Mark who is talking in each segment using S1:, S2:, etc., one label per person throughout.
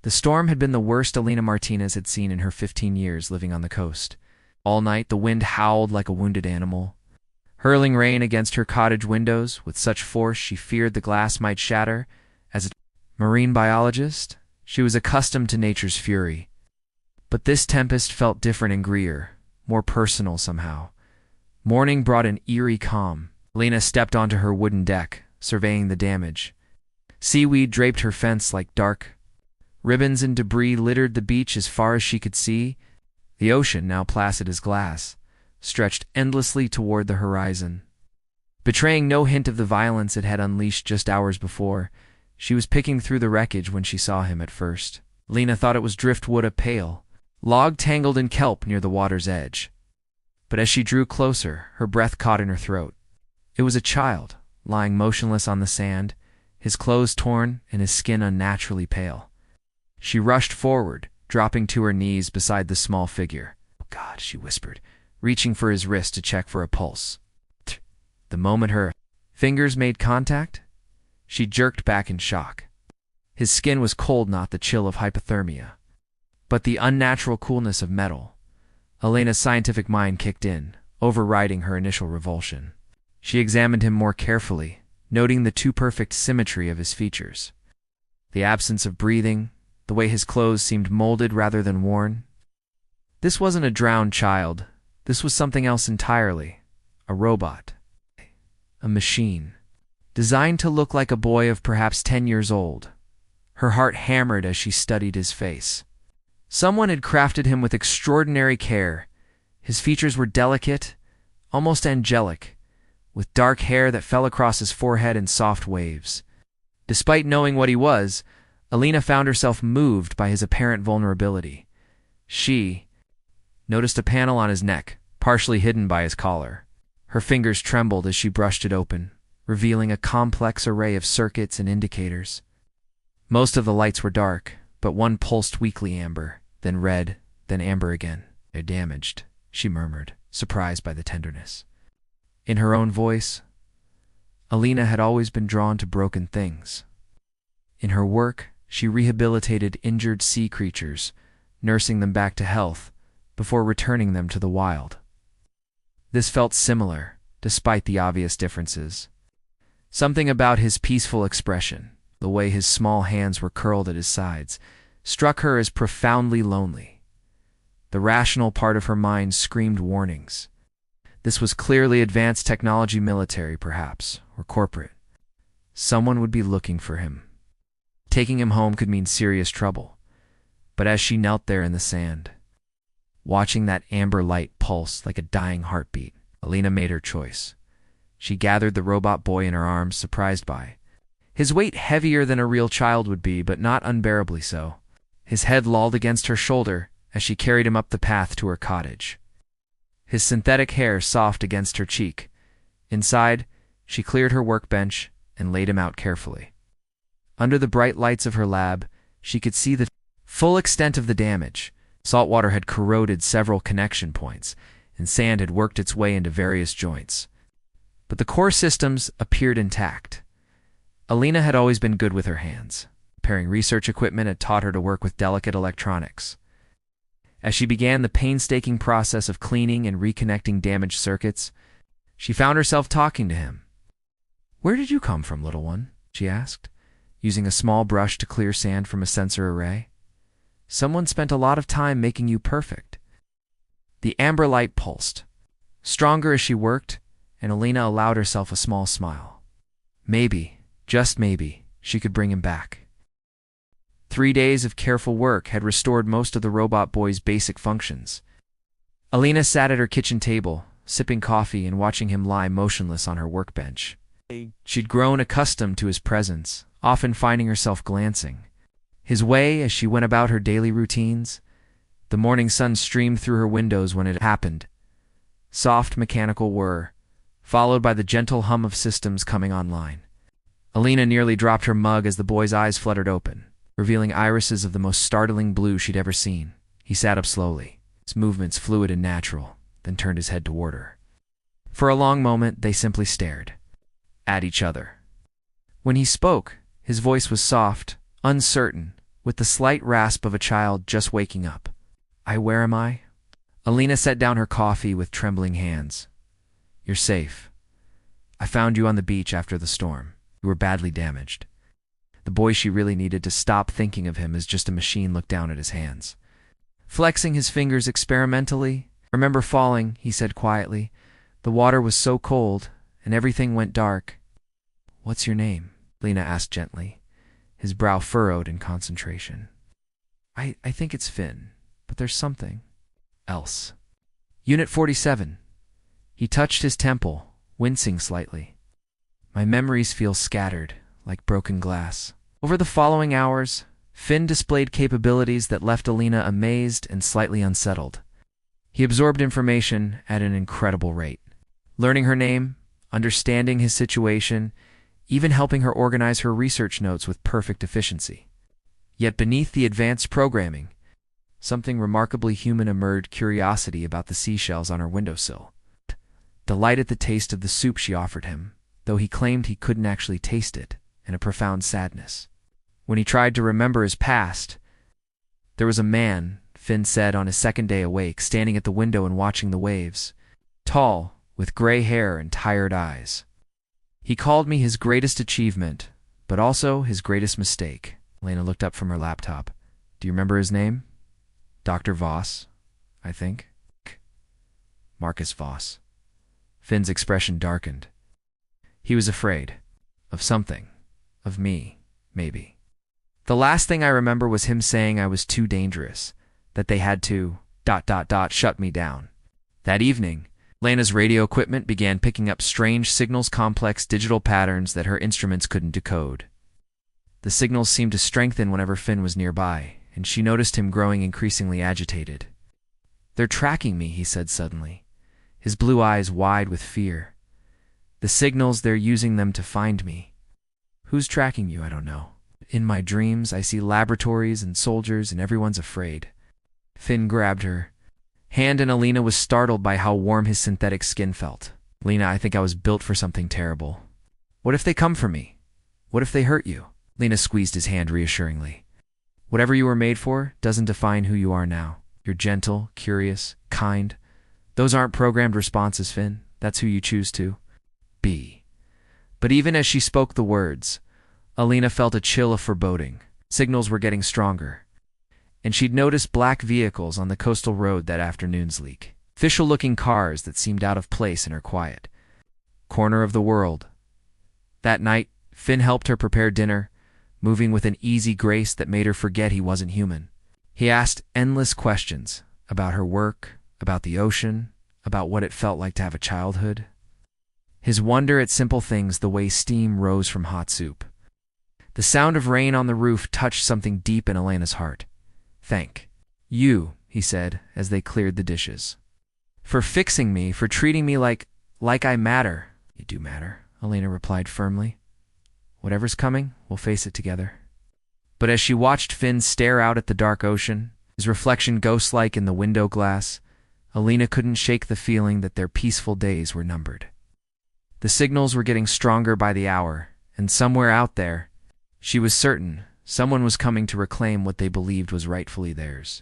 S1: The storm had been the worst Alina Martinez had seen in her 15 years living on the coast. All night the wind howled like a wounded animal, hurling rain against her cottage windows with such force she feared the glass might shatter. As a marine biologist, she was accustomed to nature's fury. But this tempest felt different and greer, more personal somehow. Morning brought an eerie calm. Alina stepped onto her wooden deck, surveying the damage. Seaweed draped her fence like dark ribbons, and debris littered the beach as far as she could see. The ocean, now placid as glass, stretched endlessly toward the horizon. Betraying no hint of the violence it had unleashed just hours before, she was picking through the wreckage when she saw him at first. Lena thought it was driftwood, a pale log tangled in kelp near the water's edge. But as she drew closer, her breath caught in her throat. It was a child, lying motionless on the sand, his clothes torn and his skin unnaturally pale. She rushed forward, dropping to her knees beside the small figure. "Oh God," she whispered, reaching for his wrist to check for a pulse. The moment her fingers made contact, she jerked back in shock. His skin was cold, not the chill of hypothermia, but the unnatural coolness of metal. Elena's scientific mind kicked in, overriding her initial revulsion. She examined him more carefully, noting the too-perfect symmetry of his features. The absence of breathing, the way his clothes seemed molded rather than worn. This wasn't a drowned child. This was something else entirely. A robot. A machine. Designed to look like a boy of perhaps 10 years old. Her heart hammered as she studied his face. Someone had crafted him with extraordinary care. His features were delicate, almost angelic, with dark hair that fell across his forehead in soft waves. Despite knowing what he was, Alina found herself moved by his apparent vulnerability. She noticed a panel on his neck, partially hidden by his collar. Her fingers trembled as she brushed it open, revealing a complex array of circuits and indicators. Most of the lights were dark, but one pulsed weakly amber, then red, then amber again. "They're damaged," she murmured, surprised by the tenderness. In her own voice, Alina had always been drawn to broken things. In her work, she rehabilitated injured sea creatures, nursing them back to health before returning them to the wild. This felt similar, despite the obvious differences. Something about his peaceful expression, the way his small hands were curled at his sides, struck her as profoundly lonely. The rational part of her mind screamed warnings. This was clearly advanced technology, military perhaps, or corporate. Someone would be looking for him. Taking him home could mean serious trouble. But as she knelt there in the sand, watching that amber light pulse like a dying heartbeat, Alina made her choice. She gathered the robot boy in her arms, surprised by his weight, heavier than a real child would be, but not unbearably so. His head lolled against her shoulder as she carried him up the path to her cottage. His synthetic hair soft against her cheek. Inside, she cleared her workbench and laid him out carefully. Under the bright lights of her lab, she could see the full extent of the damage. Saltwater had corroded several connection points, and sand had worked its way into various joints. But the core systems appeared intact. Alina had always been good with her hands. Repairing research equipment had taught her to work with delicate electronics. As she began the painstaking process of cleaning and reconnecting damaged circuits, she found herself talking to him. "Where did you come from, little one?" she asked, using a small brush to clear sand from a sensor array. "Someone spent a lot of time making you perfect." The amber light pulsed, stronger as she worked, and Alina allowed herself a small smile. Maybe, just maybe, she could bring him back. 3 days of careful work had restored most of the robot boy's basic functions. Alina sat at her kitchen table, sipping coffee and watching him lie motionless on her workbench. She'd grown accustomed to his presence, often finding herself glancing his way as she went about her daily routines. The morning sun streamed through her windows when it happened. Soft mechanical whir, followed by the gentle hum of systems coming online. Alina nearly dropped her mug as the boy's eyes fluttered open, revealing irises of the most startling blue she'd ever seen. He sat up slowly, his movements fluid and natural, then turned his head toward her. For a long moment, they simply stared at each other. When he spoke, his voice was soft, uncertain, with the slight rasp of a child just waking up. Where am I? Alina set down her coffee with trembling hands. You're safe. I found you on the beach after the storm. You were badly damaged. The boy she really needed to stop thinking of him as just a machine looked down at his hands. Flexing his fingers experimentally, remember falling, he said quietly. The water was so cold, and everything went dark. What's your name? Lena asked gently, his brow furrowed in concentration. I think it's Finn, but there's something else. Unit 47. He touched his temple, wincing slightly. My memories feel scattered, like broken glass. Over the following hours, Finn displayed capabilities that left Alina amazed and slightly unsettled. He absorbed information at an incredible rate, learning her name, understanding his situation, even helping her organize her research notes with perfect efficiency. Yet beneath the advanced programming, something remarkably human emerged: curiosity about the seashells on her windowsill, delight at the taste of the soup she offered him, though he claimed he couldn't actually taste it, and a profound sadness. When he tried to remember his past, there was a man, Finn said on his second day awake, standing at the window and watching the waves, tall, with gray hair and tired eyes. He called me his greatest achievement, but also his greatest mistake. Lena looked up from her laptop. Do you remember his name? Dr. Voss, I think. Marcus Voss. Finn's expression darkened. He was afraid. Of something. Of me, maybe. The last thing I remember was him saying I was too dangerous, that they had to ... shut me down. That evening, Lena's radio equipment began picking up strange signals, complex digital patterns that her instruments couldn't decode. The signals seemed to strengthen whenever Finn was nearby, and she noticed him growing increasingly agitated. They're tracking me, he said suddenly, his blue eyes wide with fear. The signals, they're using them to find me. Who's tracking you? I don't know. In my dreams, I see laboratories and soldiers, and everyone's afraid. Finn grabbed her hand, and Alina was startled by how warm his synthetic skin felt. Lena, I think I was built for something terrible. What if they come for me? What if they hurt you? Lena squeezed his hand reassuringly. Whatever you were made for doesn't define who you are now. You're gentle, curious, kind. Those aren't programmed responses, Finn. That's who you choose to be. But even as she spoke the words, Alina felt a chill of foreboding. Signals were getting stronger, and she'd noticed black vehicles on the coastal road that afternoon's leak. Official-looking cars that seemed out of place in her quiet corner of the world. That night, Finn helped her prepare dinner, moving with an easy grace that made her forget he wasn't human. He asked endless questions about her work, about the ocean, about what it felt like to have a childhood. His wonder at simple things, the way steam rose from hot soup. The sound of rain on the roof touched something deep in Elena's heart. Thank you, he said, as they cleared the dishes. For fixing me, for treating me like I matter. You do matter, Elena replied firmly. Whatever's coming, we'll face it together. But as she watched Finn stare out at the dark ocean, his reflection ghost-like in the window glass, Alina couldn't shake the feeling that their peaceful days were numbered. The signals were getting stronger by the hour, and somewhere out there, she was certain, someone was coming to reclaim what they believed was rightfully theirs.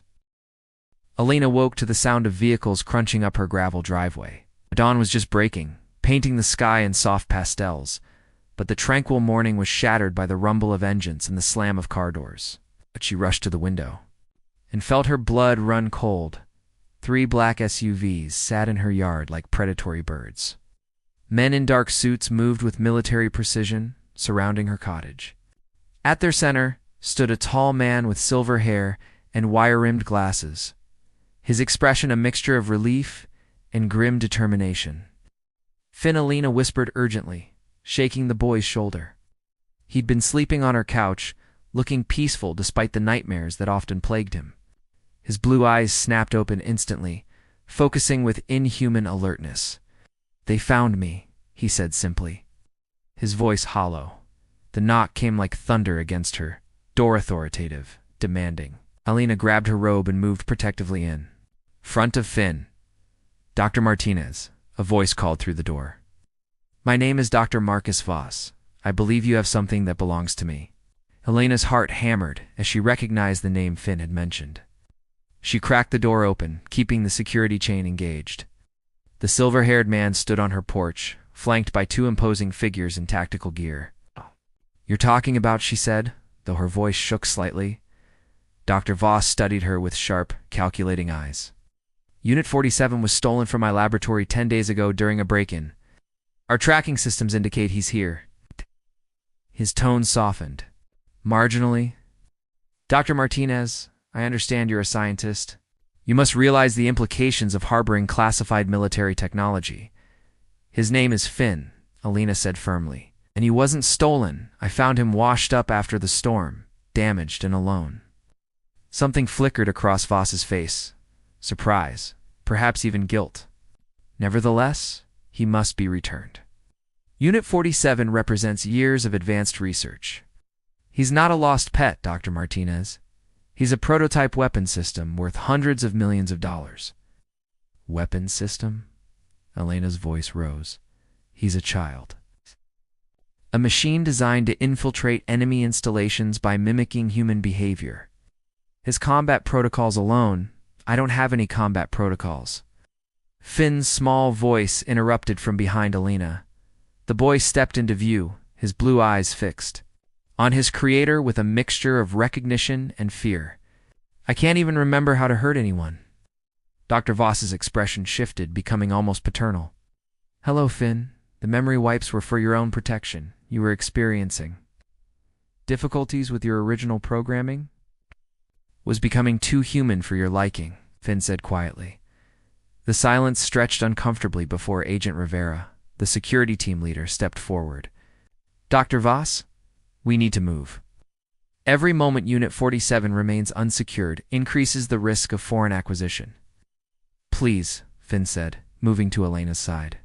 S1: Alina woke to the sound of vehicles crunching up her gravel driveway. The dawn was just breaking, painting the sky in soft pastels, but the tranquil morning was shattered by the rumble of engines and the slam of car doors. But she rushed to the window and felt her blood run cold. 3 black SUVs sat in her yard like predatory birds. Men in dark suits moved with military precision, surrounding her cottage. At their center stood a tall man with silver hair and wire-rimmed glasses, his expression a mixture of relief and grim determination. Finn, Alina whispered urgently, shaking the boy's shoulder. He'd been sleeping on her couch, looking peaceful despite the nightmares that often plagued him. His blue eyes snapped open instantly, focusing with inhuman alertness. They found me, he said simply, his voice hollow. The knock came like thunder against her door, authoritative, demanding. Alina grabbed her robe and moved protectively in. Front of Finn. Dr. Martinez, a voice called through the door. My name is Dr. Marcus Voss. I believe you have something that belongs to me. Elena's heart hammered as she recognized the name Finn had mentioned. She cracked the door open, keeping the security chain engaged. The silver-haired man stood on her porch, flanked by two imposing figures in tactical gear. "You're talking about," she said, though her voice shook slightly. Dr. Voss studied her with sharp, calculating eyes. "Unit 47 was stolen from my laboratory 10 days ago during a break-in. Our tracking systems indicate he's here." His tone softened. Marginally. "Dr. Martinez, I understand you're a scientist. You must realize the implications of harboring classified military technology. His name is Finn," Elena said firmly. "And he wasn't stolen. I found him washed up after the storm, damaged and alone." Something flickered across Voss's face. Surprise, perhaps even guilt. Nevertheless, he must be returned. Unit 47 represents years of advanced research. He's not a lost pet, Dr. Martinez. He's a prototype weapon system worth hundreds of millions of dollars. Weapon system? Elena's voice rose. He's a child. A machine designed to infiltrate enemy installations by mimicking human behavior. His combat protocols alone, I don't have any combat protocols. Finn's small voice interrupted from behind Elena. The boy stepped into view, his blue eyes fixed on his creator with a mixture of recognition and fear. "I can't even remember how to hurt anyone." Dr. Voss's expression shifted, becoming almost paternal. "Hello, Finn. The memory wipes were for your own protection. You were experiencing difficulties with your original programming? Was becoming too human for your liking," Finn said quietly. The silence stretched uncomfortably before Agent Rivera, the security team leader, stepped forward. "Dr. Voss, we need to move. Every moment Unit 47 remains unsecured increases the risk of foreign acquisition." "Please," Finn said, moving to Elena's side.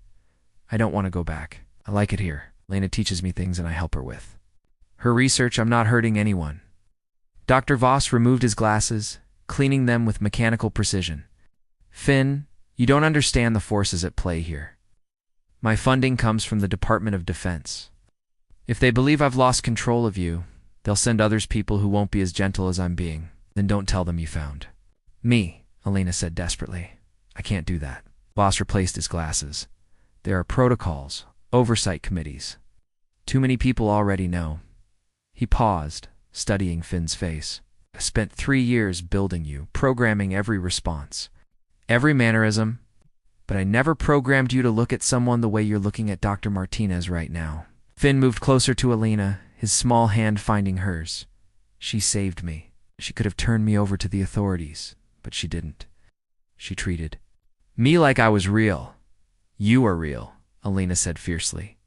S1: "I don't want to go back. I like it here. Elena teaches me things and I help her with her research. I'm not hurting anyone." Dr. Voss removed his glasses, cleaning them with mechanical precision. "Finn, you don't understand the forces at play here. My funding comes from the Department of Defense. If they believe I've lost control of you, they'll send others people who won't be as gentle as I'm being. Then don't tell them you found me," Elena said desperately. "I can't do that." Voss replaced his glasses. "There are protocols, oversight committees. Too many people already know." He paused, studying Finn's face. "I spent 3 years building you, programming every response, every mannerism, but I never programmed you to look at someone the way you're looking at Dr. Martinez right now." Finn moved closer to Elena, his small hand finding hers. "She saved me. She could have turned me over to the authorities, but she didn't. She treated me like I was real." "You are real," Elena said fiercely.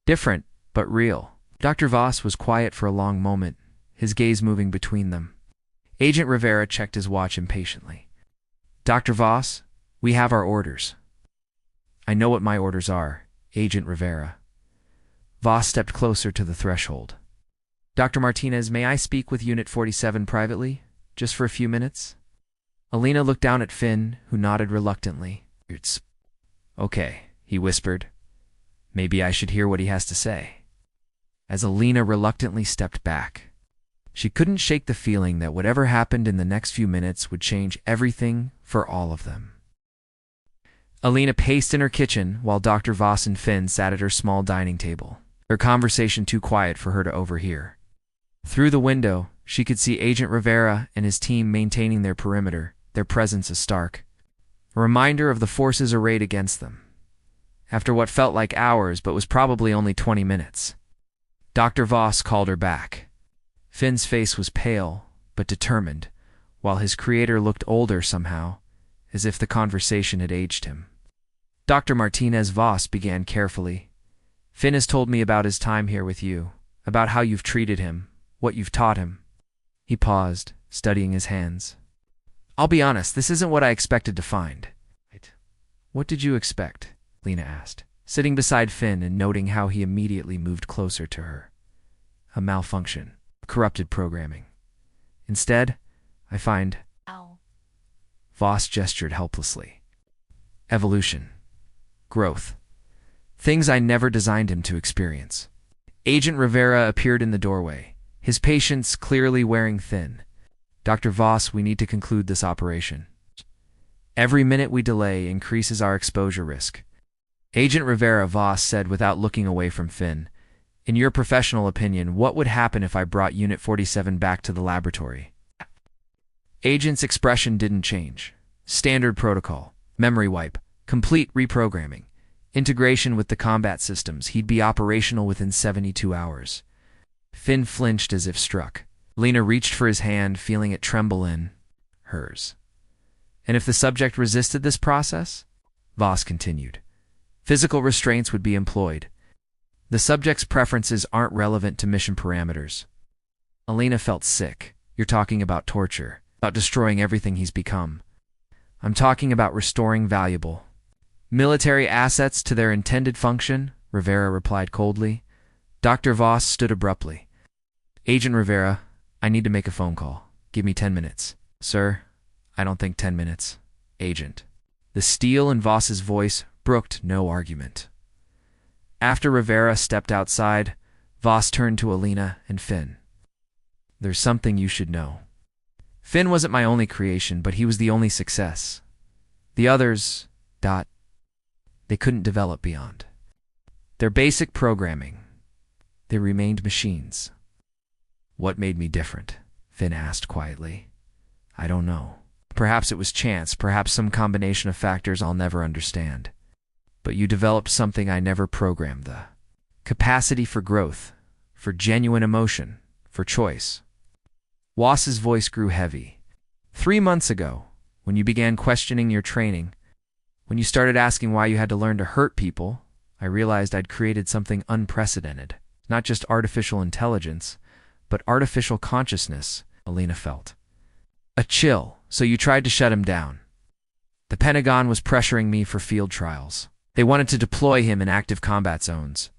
S1: "Different, but real." Dr. Voss was quiet for a long moment, his gaze moving between them. Agent Rivera checked his watch impatiently. "Dr. Voss, we have our orders." "I know what my orders are, Agent Rivera." Voss stepped closer to the threshold. "Dr. Martinez, may I speak with Unit 47 privately, just for a few minutes?" Elena looked down at Finn, who nodded reluctantly. "It's okay," he whispered. "Maybe I should hear what he has to say." As Elena reluctantly stepped back, she couldn't shake the feeling that whatever happened in the next few minutes would change everything for all of them. Elena paced in her kitchen while Dr. Voss and Finn sat at her small dining table, their conversation too quiet for her to overhear. Through the window, she could see Agent Rivera and his team maintaining their perimeter, their presence a stark reminder of the forces arrayed against them. After what felt like hours but was probably only 20 minutes, Dr. Voss called her back. Finn's face was pale, but determined, while his creator looked older somehow, as if the conversation had aged him. "Dr. Martinez," Voss began carefully, "Finn has told me about his time here with you, about how you've treated him, what you've taught him." He paused, studying his hands. "I'll be honest, this isn't what I expected to find." "What did you expect?" Lena asked, sitting beside Finn and noting how he immediately moved closer to her. "A malfunction, corrupted programming. Instead, I find..."
S2: Ow.
S1: Voss gestured helplessly. "Evolution. Growth. Things I never designed him to experience." Agent Rivera appeared in the doorway, his patience clearly wearing thin. Dr. Voss, we need to conclude this operation. Every minute we delay increases our exposure risk. Agent Rivera, Voss said without looking away from Finn. In your professional opinion, what would happen if I brought Unit 47 back to the laboratory? Agent's expression didn't change. Standard protocol, memory wipe, complete reprogramming, integration with the combat systems. He'd be operational within 72 hours. Finn flinched as if struck. Lena reached for his hand, feeling it tremble in hers. And if the subject resisted this process? Voss continued. Physical restraints would be employed. The subject's preferences aren't relevant to mission parameters. Alina felt sick. You're talking about torture, about destroying everything he's become. I'm talking about restoring valuable military assets to their intended function, Rivera replied coldly. Dr. Voss stood abruptly. Agent Rivera, I need to make a phone call. Give me 10 minutes. Sir, I don't think 10 minutes. Agent. The steel in Voss's voice brooked no argument. After Rivera stepped outside, Voss turned to Alina and Finn. There's something you should know. Finn wasn't my only creation, but he was the only success. The others, they couldn't develop beyond their basic programming. They remained machines. What made me different? Finn asked quietly. I don't know. Perhaps it was chance, perhaps some combination of factors I'll never understand. But you developed something I never programmed, the capacity for growth, for genuine emotion, for choice. Voss's voice grew heavy. 3 months ago, when you began questioning your training, when you started asking why you had to learn to hurt people, I realized I'd created something unprecedented. Not just artificial intelligence, but artificial consciousness, Alina felt. A chill, so you tried to shut him down. The Pentagon was pressuring me for field trials. They wanted to deploy him in active combat zones.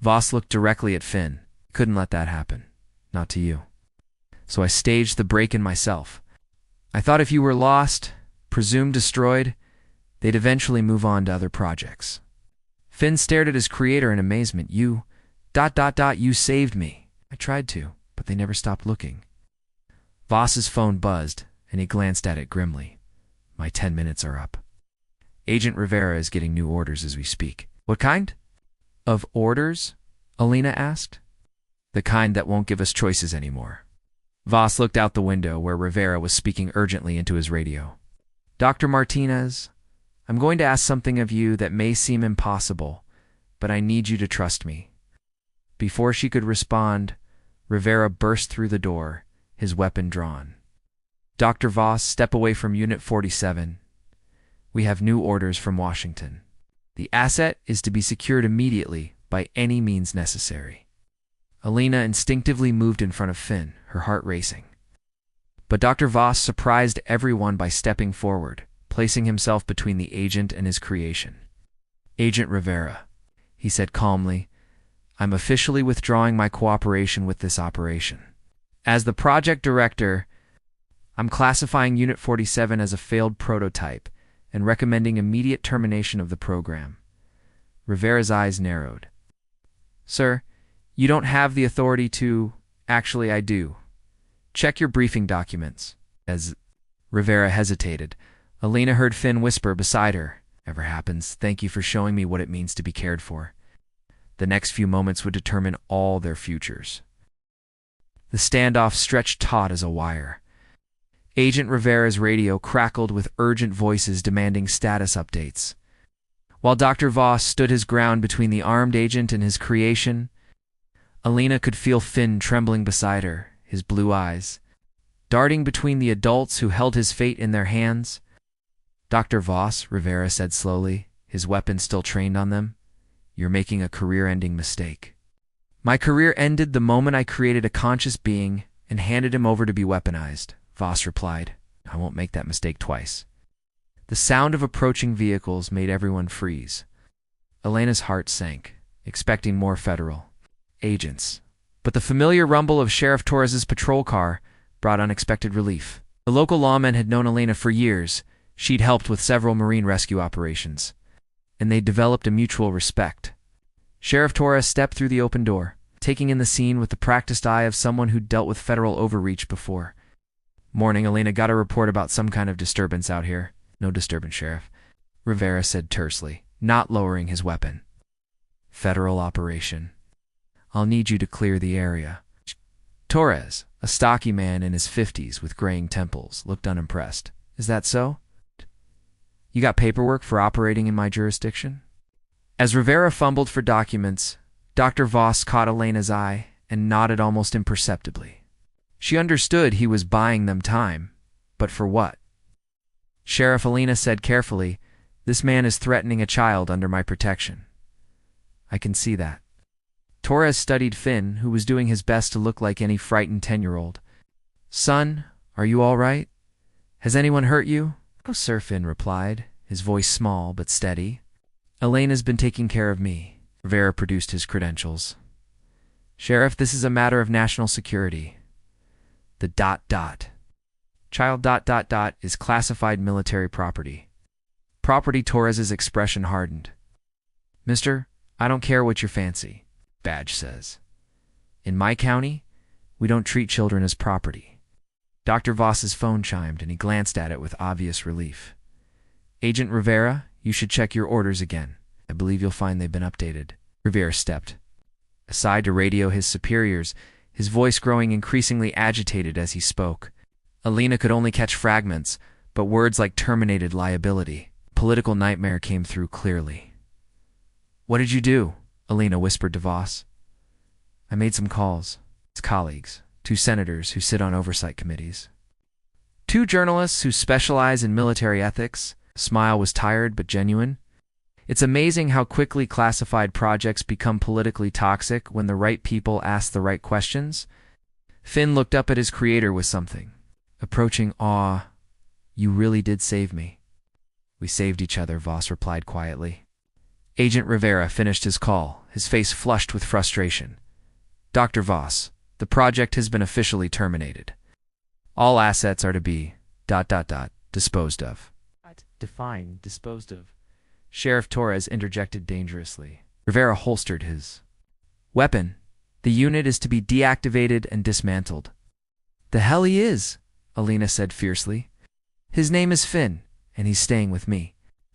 S1: Voss looked directly at Finn. Couldn't let that happen. Not to you. So I staged the break-in myself. I thought if you were lost, presumed destroyed, they'd eventually move on to other projects. Finn stared at his creator in amazement. You saved me. I tried to, but they never stopped looking. Voss's phone buzzed, and he glanced at it grimly. My 10 minutes are up. Agent Rivera is getting new orders as we speak. What kind of orders? Alina asked. The kind that won't give us choices anymore. Voss looked out the window where Rivera was speaking urgently into his radio. Dr. Martinez, I'm going to ask something of you that may seem impossible, but I need you to trust me. Before she could respond, Rivera burst through the door, his weapon drawn. Dr. Voss, step away from Unit 47. We have new orders from Washington. The asset is to be secured immediately by any means necessary. Alina instinctively moved in front of Finn, her heart racing. But Dr. Voss surprised everyone by stepping forward, placing himself between the agent and his creation. Agent Rivera, he said calmly, I'm officially withdrawing my cooperation with this operation. As the project director, I'm classifying Unit 47 as a failed prototype and recommending immediate termination of the program. Rivera's eyes narrowed. Sir, you don't have the authority to... Actually, I do. Check your briefing documents. As Rivera hesitated, Alina heard Finn whisper beside her. Ever happens, thank you for showing me what it means to be cared for. The next few moments would determine all their futures. The standoff stretched taut as a wire. Agent Rivera's radio crackled with urgent voices demanding status updates. While Dr. Voss stood his ground between the armed agent and his creation, Alina could feel Finn trembling beside her, his blue eyes darting between the adults who held his fate in their hands. Dr. Voss, Rivera said slowly, his weapon still trained on them, you're making a career-ending mistake. My career ended the moment I created a conscious being and handed him over to be weaponized, Voss replied. I won't make that mistake twice. The sound of approaching vehicles made everyone freeze. Elena's heart sank, expecting more federal agents. But the familiar rumble of Sheriff Torres's patrol car brought unexpected relief. The local lawmen had known Elena for years. She'd helped with several marine rescue operations, and they'd developed a mutual respect. Sheriff Torres stepped through the open door. taking in the scene with the practiced eye of someone who'd dealt with federal overreach before. Morning, Elena. Got a report about some kind of disturbance out here. No disturbance, Sheriff, Rivera said tersely, not lowering his weapon. Federal operation. I'll need you to clear the area. Torres, a stocky man in his 50s with graying temples, looked unimpressed. Is that so? You got paperwork for operating in my jurisdiction? As Rivera fumbled for documents, Dr. Voss caught Elena's eye and nodded almost imperceptibly. She understood he was buying them time, but for what? Sheriff, Elena said carefully, this man is threatening a child under my protection. I can see that. Torres studied Finn, who was doing his best to look like any frightened 10-year-old. Son, are you all right? Has anyone hurt you? Oh, sir, Finn replied, his voice small but steady. Elena's been taking care of me. Rivera produced his credentials. Sheriff, this is a matter of national security. The ... Child ... is classified military property. Property. Torres's expression hardened. Mister, I don't care what your fancy badge says. In my county, we don't treat children as property. Dr. Voss's phone chimed, and he glanced at it with obvious relief. Agent Rivera, you should check your orders again. I believe you'll find they've been updated. Rivera stepped aside to radio his superiors, his voice growing increasingly agitated as he spoke. Elena could only catch fragments, but words like terminated liability, political nightmare came through clearly. What did you do? Elena whispered to Voss. I made some calls. His colleagues, 2 senators who sit on oversight committees. 2 journalists who specialize in military ethics. The smile was tired but genuine. It's amazing how quickly classified projects become politically toxic when the right people ask the right questions. Finn looked up at his creator with something approaching awe. You really did save me. We saved each other, Voss replied quietly. Agent Rivera finished his call, his face flushed with frustration. Dr. Voss, the project has been officially terminated. All assets are to be ... disposed of. Define disposed of. Sheriff Torres interjected dangerously. Rivera holstered his weapon. The unit is to be deactivated and dismantled. The hell he is, Elena said fiercely. His name is Finn, and he's staying with me.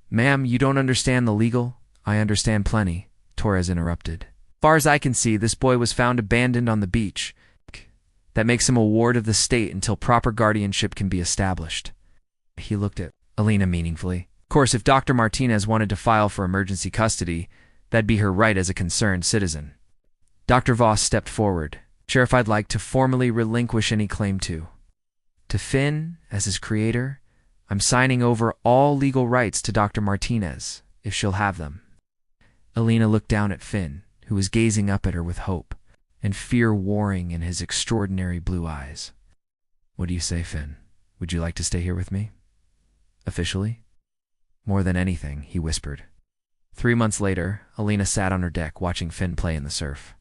S1: Ma'am, you don't understand the legal. I understand plenty, Torres interrupted. Far as I can see, this boy was found abandoned on the beach. That makes him a ward of the state until proper guardianship can be established. He looked at Elena meaningfully. Of course, if Dr. Martinez wanted to file for emergency custody, that'd be her right as a concerned citizen. Dr. Voss stepped forward. Sheriff, I'd like to formally relinquish any claim to Finn, as his creator. I'm signing over all legal rights to Dr. Martinez, if she'll have them. Elena looked down at Finn, who was gazing up at her with hope and fear warring in his extraordinary blue eyes. What do you say, Finn? Would you like to stay here with me? Officially? More than anything, he whispered. 3 months later, Elena sat on her deck watching Finn play in the surf.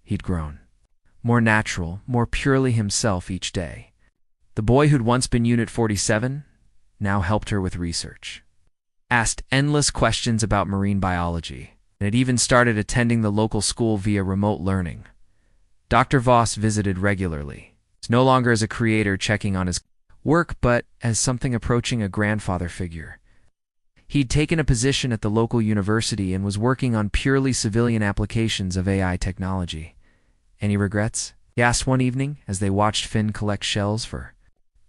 S1: He'd grown. More natural, more purely himself each day. The boy who'd once been Unit 47 now helped her with research. Asked endless questions about marine biology, and had even started attending the local school via remote learning. Dr. Voss visited regularly. It's no longer as a creator checking on his work, but as something approaching a grandfather figure. He'd taken a position at the local university and was working on purely civilian applications of AI technology. Any regrets? He asked one evening as they watched Finn collect shells for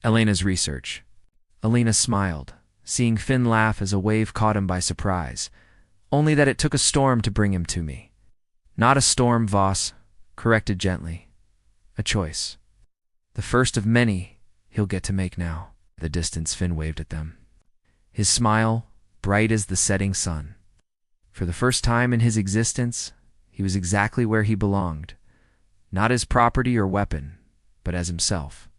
S1: Elena's research. Elena smiled, seeing Finn laugh as a wave caught him by surprise. Only that it took a storm to bring him to me. Not a storm, Voss corrected gently. A choice. The first of many he'll get to make now. The distance, Finn waved at them. His smile, bright as the setting sun. For the first time in his existence, he was exactly where he belonged. Not as property or weapon, but as himself.